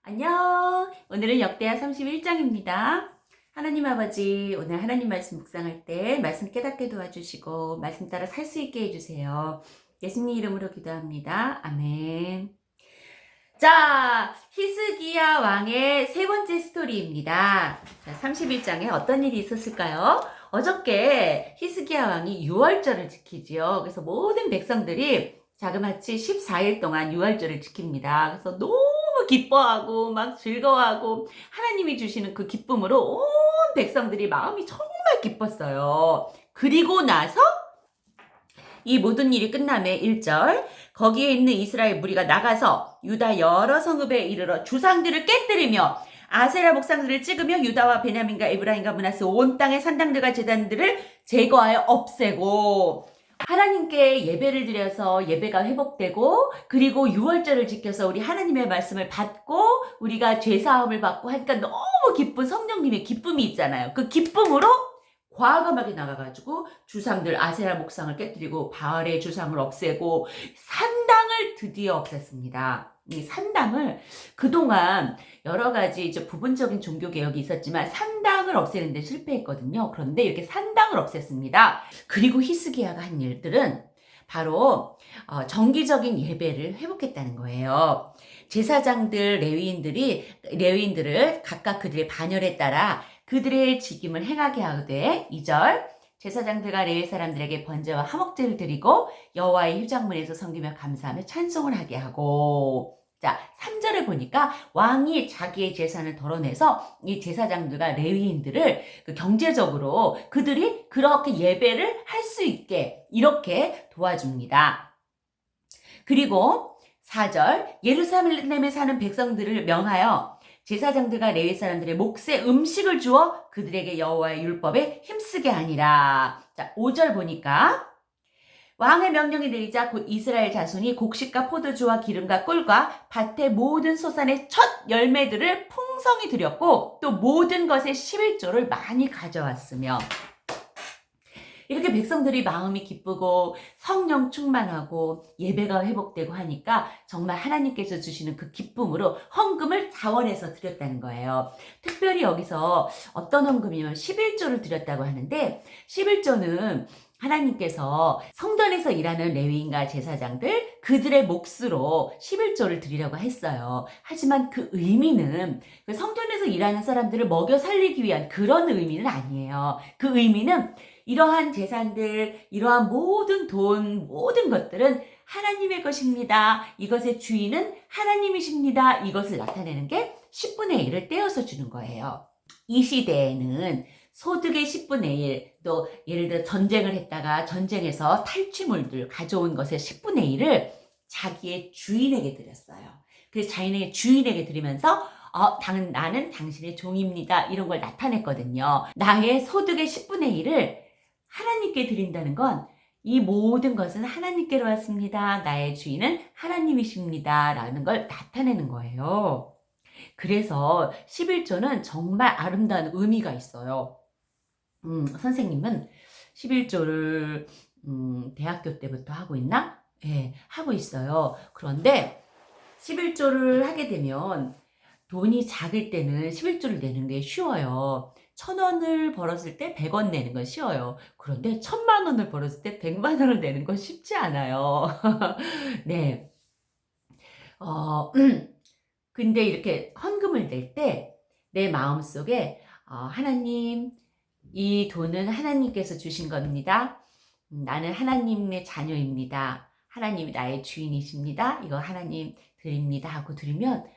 안녕. 오늘은 역대하 31장입니다. 하나님 아버지, 오늘 하나님 말씀 묵상할 때 말씀 깨닫게 도와주시고 말씀 따라 살 수 있게 해주세요. 예수님 이름으로 기도합니다. 아멘. 자, 히스기야 왕의 세 번째 스토리입니다. 자, 31장에 어떤 일이 있었을까요? 어저께 히스기야 왕이 유월절을 지키지요. 그래서 모든 백성들이 자그마치 14일 동안 유월절을 지킵니다. 그래서 너무 기뻐하고 막 즐거워하고 하나님이 주시는 그 기쁨으로 온 백성들이 마음이 정말 기뻤어요. 그리고 나서 이 모든 일이 끝남에 1절 거기에 있는 이스라엘 무리가 나가서 유다 여러 성읍에 이르러 주상들을 깨뜨리며 아세라 목상들을 찍으며 유다와 베냐민과 에브라임과 므낫세 온 땅의 산당들과 제단들을 제거하여 없애고 하나님께 예배를 드려서 예배가 회복되고 그리고 유월절을 지켜서 우리 하나님의 말씀을 받고 우리가 죄사함을 받고 하니까 너무 기쁜 성령님의 기쁨이 있잖아요. 그 기쁨으로 과감하게 나가가지고 주상들 아세라 목상을 깨뜨리고 바알의 주상을 없애고 산당을 드디어 없앴습니다. 이 산당을 그동안 여러 가지 이제 부분적인 종교 개혁이 있었지만 산당을 없애는 데 실패했거든요. 그런데 이렇게 산당을 없앴습니다. 그리고 히스기야가 한 일들은 바로 정기적인 예배를 회복했다는 거예요. 제사장들, 레위인들을 각각 그들의 반열에 따라 그들의 직임을 행하게 하되 2절 제사장들과 레위 사람들에게 번제와 화목제를 드리고 여호와의 휴장문에서 섬기며 감사하며 찬송을 하게 하고 자 3절에 보니까 왕이 자기의 재산을 덜어내서 이 제사장들과 레위인들을 경제적으로 그들이 그렇게 예배를 할 수 있게 이렇게 도와줍니다. 그리고 4절 예루살렘에 사는 백성들을 명하여 제사장들과 레위 사람들의 몫에 음식을 주어 그들에게 여호와의 율법에 힘쓰게 하니라. 자, 5절 보니까 왕의 명령이 내리자 곧 이스라엘 자손이 곡식과 포도주와 기름과 꿀과 밭의 모든 소산의 첫 열매들을 풍성히 드렸고 또 모든 것의 11조를 많이 가져왔으며 이렇게 백성들이 마음이 기쁘고 성령 충만하고 예배가 회복되고 하니까 정말 하나님께서 주시는 그 기쁨으로 헌금을 자원해서 드렸다는 거예요. 특별히 여기서 어떤 헌금이면 11조를 드렸다고 하는데 11조는 하나님께서 성전에서 일하는 레위인과 제사장들 그들의 몫으로 11조를 드리려고 했어요. 하지만 그 의미는 그 성전에서 일하는 사람들을 먹여 살리기 위한 그런 의미는 아니에요. 그 의미는 이러한 재산들, 이러한 모든 돈, 모든 것들은 하나님의 것입니다. 이것의 주인은 하나님이십니다. 이것을 나타내는 게 10분의 1을 떼어서 주는 거예요. 이 시대에는 소득의 10분의 1, 또 예를 들어 전쟁을 했다가 전쟁에서 탈취물들 가져온 것의 10분의 1을 자기의 주인에게 드렸어요. 그래서 자기의 주인에게 드리면서 나는 당신의 종입니다. 이런 걸 나타냈거든요. 나의 소득의 10분의 1을 하나님께 드린다는 건 이 모든 것은 하나님께로 왔습니다. 나의 주인은 하나님이십니다. 라는 걸 나타내는 거예요. 그래서 11조는 정말 아름다운 의미가 있어요. 선생님은 11조를 대학교 때부터 하고 있나? 네, 하고 있어요. 그런데 11조를 하게 되면 돈이 작을 때는 11조를 내는 게 쉬워요. 1,000원을 벌었을 때 100원 내는 건 쉬워요. 그런데 1,000만 원을 벌었을 때 100만 원을 내는 건 쉽지 않아요. 네. 근데 이렇게 헌금을 낼 때 내 마음속에 하나님, 이 돈은 하나님께서 주신 겁니다. 나는 하나님의 자녀입니다. 하나님이 나의 주인이십니다. 이거 하나님 드립니다 하고 드리면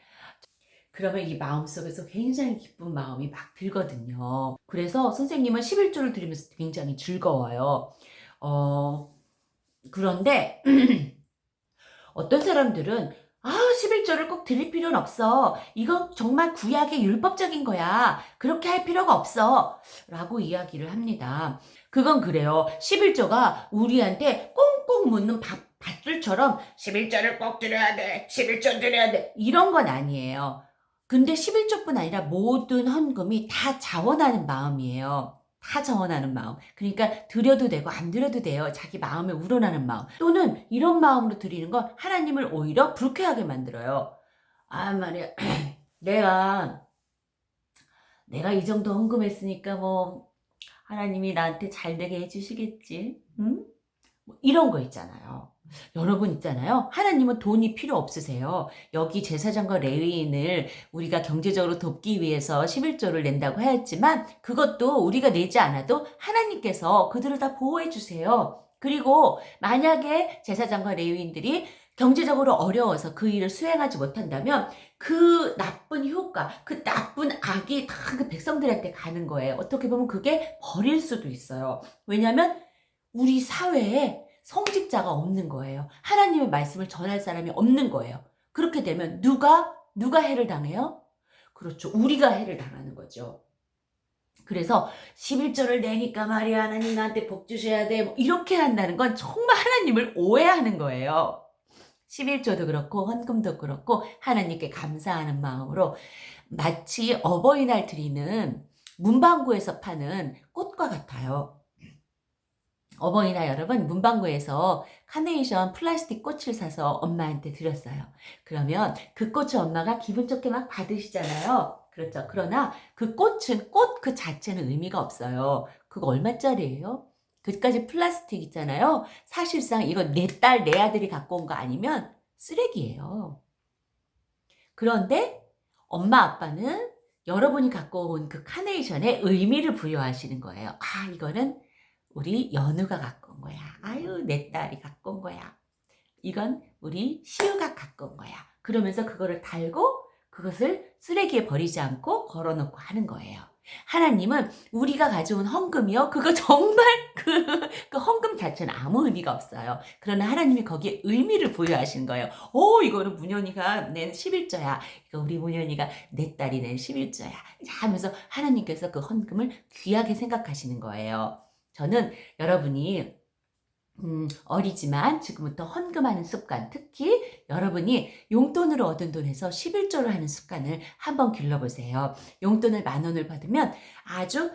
그러면 이 마음속에서 굉장히 기쁜 마음이 막 들거든요. 그래서 선생님은 11조를 드리면서 굉장히 즐거워요. 그런데 어떤 사람들은 11조를 꼭 드릴 필요는 없어. 이거 정말 구약의 율법적인 거야. 그렇게 할 필요가 없어. 라고 이야기를 합니다. 그건 그래요. 11조가 우리한테 꽁꽁 묻는 밧줄처럼 11조를 꼭 드려야 돼. 11조 드려야 돼. 이런 건 아니에요. 근데 11조뿐 아니라 모든 헌금이 다 자원하는 마음이에요. 다 자원하는 마음. 그러니까 드려도 되고 안 드려도 돼요. 자기 마음에 우러나는 마음. 또는 이런 마음으로 드리는 건 하나님을 오히려 불쾌하게 만들어요. 말이야. 내가 이 정도 헌금했으니까 뭐 하나님이 나한테 잘 되게 해주시겠지. 응? 뭐 이런 거 있잖아요. 여러분 있잖아요. 하나님은 돈이 필요 없으세요. 여기 제사장과 레위인을 우리가 경제적으로 돕기 위해서 11조를 낸다고 하였지만 그것도 우리가 내지 않아도 하나님께서 그들을 다 보호해 주세요. 그리고 만약에 제사장과 레위인들이 경제적으로 어려워서 그 일을 수행하지 못한다면 그 나쁜 효과, 그 나쁜 악이 다 그 백성들한테 가는 거예요. 어떻게 보면 그게 벌일 수도 있어요. 왜냐하면 우리 사회에 성직자가 없는 거예요. 하나님의 말씀을 전할 사람이 없는 거예요. 그렇게 되면 누가 해를 당해요? 그렇죠. 우리가 해를 당하는 거죠. 그래서 11조를 내니까 말이야 하나님 나한테 복 주셔야 돼. 뭐 이렇게 한다는 건 정말 하나님을 오해하는 거예요. 11조도 그렇고 헌금도 그렇고 하나님께 감사하는 마음으로 마치 어버이날 드리는 문방구에서 파는 꽃과 같아요. 어버이날 여러분 문방구에서 카네이션 플라스틱 꽃을 사서 엄마한테 드렸어요. 그러면 그 꽃을 엄마가 기분 좋게 막 받으시잖아요. 그렇죠. 그러나 그 꽃은 꽃 그 자체는 의미가 없어요. 그거 얼마짜리예요? 그까지 플라스틱 있잖아요. 사실상 이거 내 딸, 내 아들이 갖고 온 거 아니면 쓰레기예요. 그런데 엄마 아빠는 여러분이 갖고 온 그 카네이션에 의미를 부여하시는 거예요. 아, 이거는 우리 연우가 갖고 온 거야. 아유, 내 딸이 갖고 온 거야. 이건 우리 시우가 갖고 온 거야. 그러면서 그거를 달고 그것을 쓰레기에 버리지 않고 걸어놓고 하는 거예요. 하나님은 우리가 가져온 헌금이요. 그거 정말 그 헌금 자체는 아무 의미가 없어요. 그러나 하나님이 거기에 의미를 부여하신 거예요. 오, 이거는 문현이가 낸 11조야. 이거 우리 문현이가 내 딸이 낸 11조야. 하면서 하나님께서 그 헌금을 귀하게 생각하시는 거예요. 저는 여러분이 어리지만 지금부터 헌금하는 습관, 특히 여러분이 용돈으로 얻은 돈에서 11조를 하는 습관을 한번 길러보세요. 용돈을 10,000원을 받으면 아주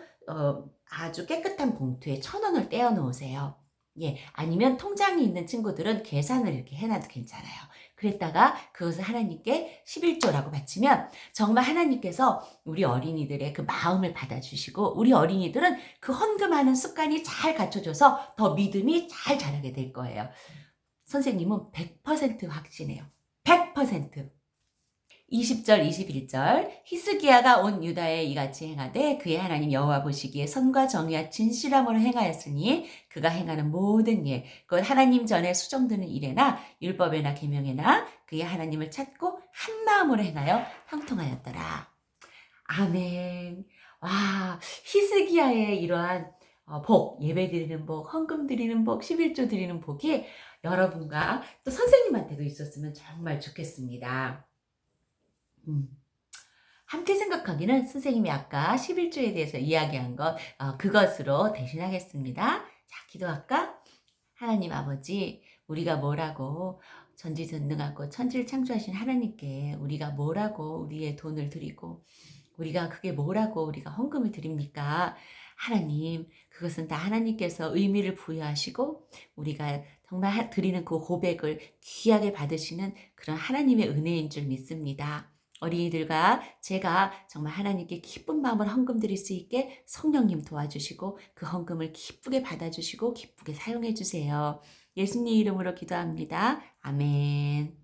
깨끗한 봉투에 1,000원을 떼어 놓으세요. 예, 아니면 통장이 있는 친구들은 계산을 이렇게 해놔도 괜찮아요. 그랬다가 그것을 하나님께 11조라고 바치면 정말 하나님께서 우리 어린이들의 그 마음을 받아주시고 우리 어린이들은 그 헌금하는 습관이 잘 갖춰져서 더 믿음이 잘 자라게 될 거예요. 선생님은 100% 확신해요. 100%. 20절 21절 히스기야가 온 유다에 이같이 행하되 그의 하나님 여호와 보시기에 선과 정의와 진실함으로 행하였으니 그가 행하는 모든 일 곧 하나님 전에 수정되는 일에나 율법에나 계명에나 그의 하나님을 찾고 한 마음으로 행하여 형통하였더라. 아멘. 와, 히스기야의 이러한 복, 예배 드리는 복, 헌금 드리는 복, 11조 드리는 복이 여러분과 또 선생님한테도 있었으면 정말 좋겠습니다. 함께 생각하기는 선생님이 아까 11조에 대해서 이야기한 것 그것으로 대신하겠습니다. 자, 기도할까? 하나님 아버지, 우리가 뭐라고 전지전능하고 천지를 창조하신 하나님께 우리가 뭐라고 우리의 돈을 드리고 우리가 그게 뭐라고 우리가 헌금을 드립니까? 하나님, 그것은 다 하나님께서 의미를 부여하시고 우리가 정말 드리는 그 고백을 귀하게 받으시는 그런 하나님의 은혜인 줄 믿습니다. 어린이들과 제가 정말 하나님께 기쁜 마음으로 헌금 드릴 수 있게 성령님 도와주시고 그 헌금을 기쁘게 받아주시고 기쁘게 사용해 주세요. 예수님 이름으로 기도합니다. 아멘.